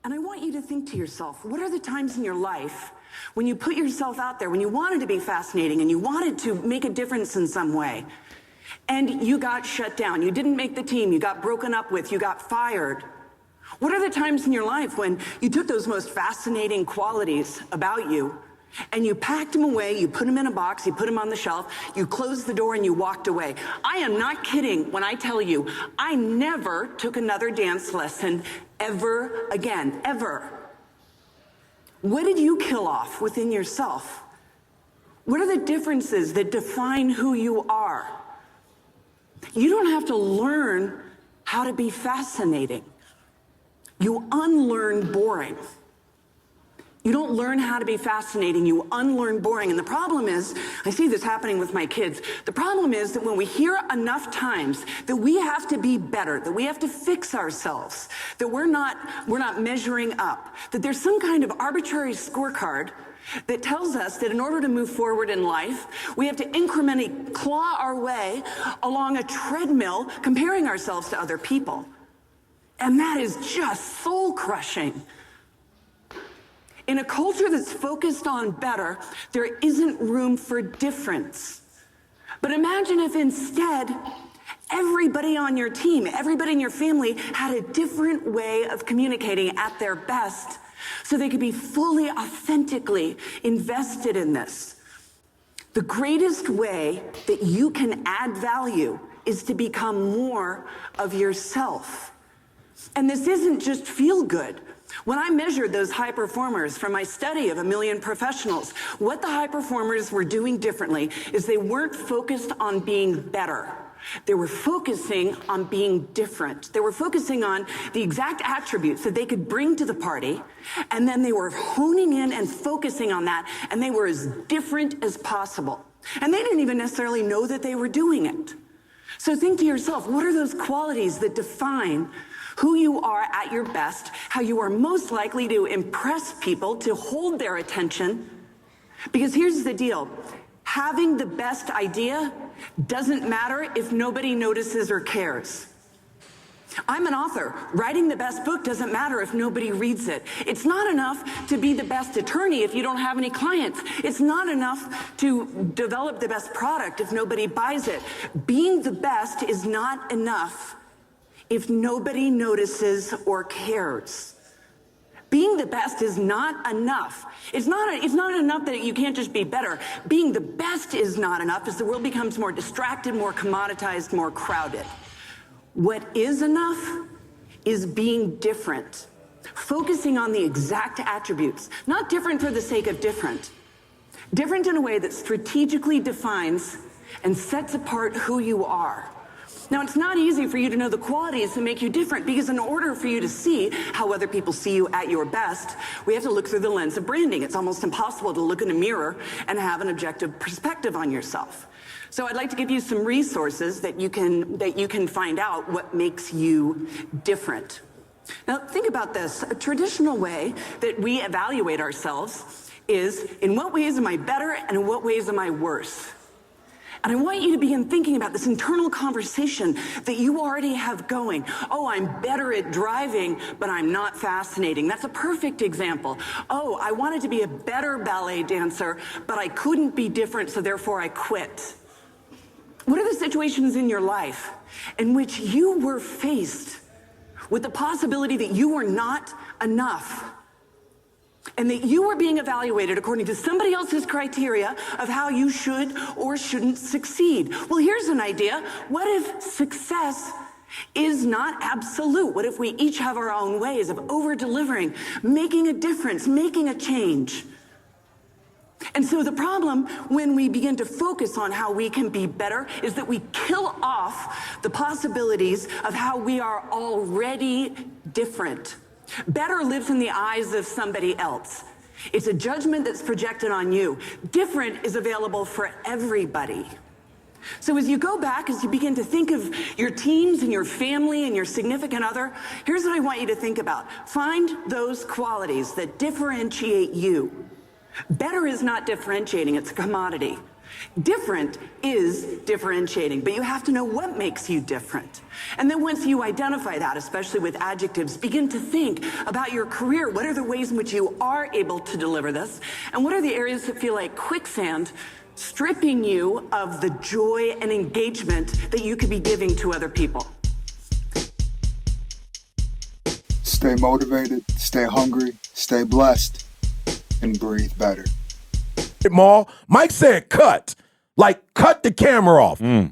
And I want you to think to yourself, what are the times in your life when you put yourself out there, when you wanted to be fascinating and you wanted to make a difference in some way, and you got shut down, you didn't make the team, you got broken up with, you got fired? What are the times in your life when you took those most fascinating qualities about you and you packed them away, you put them in a box, you put them on the shelf, you closed the door and you walked away? I am not kidding when I tell you, I never took another dance lesson ever again, ever. What did you kill off within yourself? What are the differences that define who you are? You don't have to learn how to be fascinating. You unlearn boring. You don't learn how to be fascinating, you unlearn boring. And the problem is, I see this happening with my kids, the problem is that when we hear enough times that we have to be better, that we have to fix ourselves, that we're not measuring up, that there's some kind of arbitrary scorecard that tells us that in order to move forward in life, we have to incrementally claw our way along a treadmill comparing ourselves to other people. And that is just soul-crushing. In a culture that's focused on better, there isn't room for difference. But imagine if instead, everybody on your team, everybody in your family had a different way of communicating at their best so they could be fully, authentically invested in this. The greatest way that you can add value is to become more of yourself. And this isn't just feel good. When I measured those high performers from my study of 1 million professionals, what the high performers were doing differently is they weren't focused on being better. They were focusing on being different. They were focusing on the exact attributes that they could bring to the party, and then they were honing in and focusing on that, and they were as different as possible. And they didn't even necessarily know that they were doing it. So think to yourself, what are those qualities that define who you are at your best, how you are most likely to impress people, to hold their attention? Because here's the deal. Having the best idea doesn't matter if nobody notices or cares. I'm an author. Writing the best book doesn't matter if nobody reads it. It's not enough to be the best attorney if you don't have any clients. It's not enough to develop the best product if nobody buys it. Being the best is not enough if nobody notices or cares. Being the best is not enough. It's not enough that you can't just be better. Being the best is not enough as the world becomes more distracted, more commoditized, more crowded. What is enough is being different. Focusing on the exact attributes, not different for the sake of different. Different in a way that strategically defines and sets apart who you are. Now, it's not easy for you to know the qualities that make you different, because in order for you to see how other people see you at your best, we have to look through the lens of branding. It's almost impossible to look in a mirror and have an objective perspective on yourself. So I'd like to give you some resources that you can find out what makes you different. Now, think about this. A traditional way that we evaluate ourselves is, in what ways am I better and in what ways am I worse? And I want you to begin thinking about this internal conversation that you already have going. Oh, I'm better at driving, but I'm not fascinating. That's a perfect example. Oh, I wanted to be a better ballet dancer, but I couldn't be different, so therefore I quit. What are the situations in your life in which you were faced with the possibility that you were not enough, and that you were being evaluated according to somebody else's criteria of how you should or shouldn't succeed? Well, here's an idea. What if success is not absolute? What if we each have our own ways of over-delivering, making a difference, making a change? And so the problem when we begin to focus on how we can be better is that we kill off the possibilities of how we are already different. Better lives in the eyes of somebody else. It's a judgment that's projected on you. Different is available for everybody. So as you go back, as you begin to think of your teams and your family and your significant other, here's what I want you to think about. Find those qualities that differentiate you. Better is not differentiating, it's a commodity. Different is differentiating, but you have to know what makes you different. And then once you identify that, especially with adjectives, begin to think about your career. What are the ways in which you are able to deliver this? And what are the areas that feel like quicksand, stripping you of the joy and engagement that you could be giving to other people? Stay motivated, stay hungry, stay blessed, and breathe better. Mike said cut. Like, cut the camera off.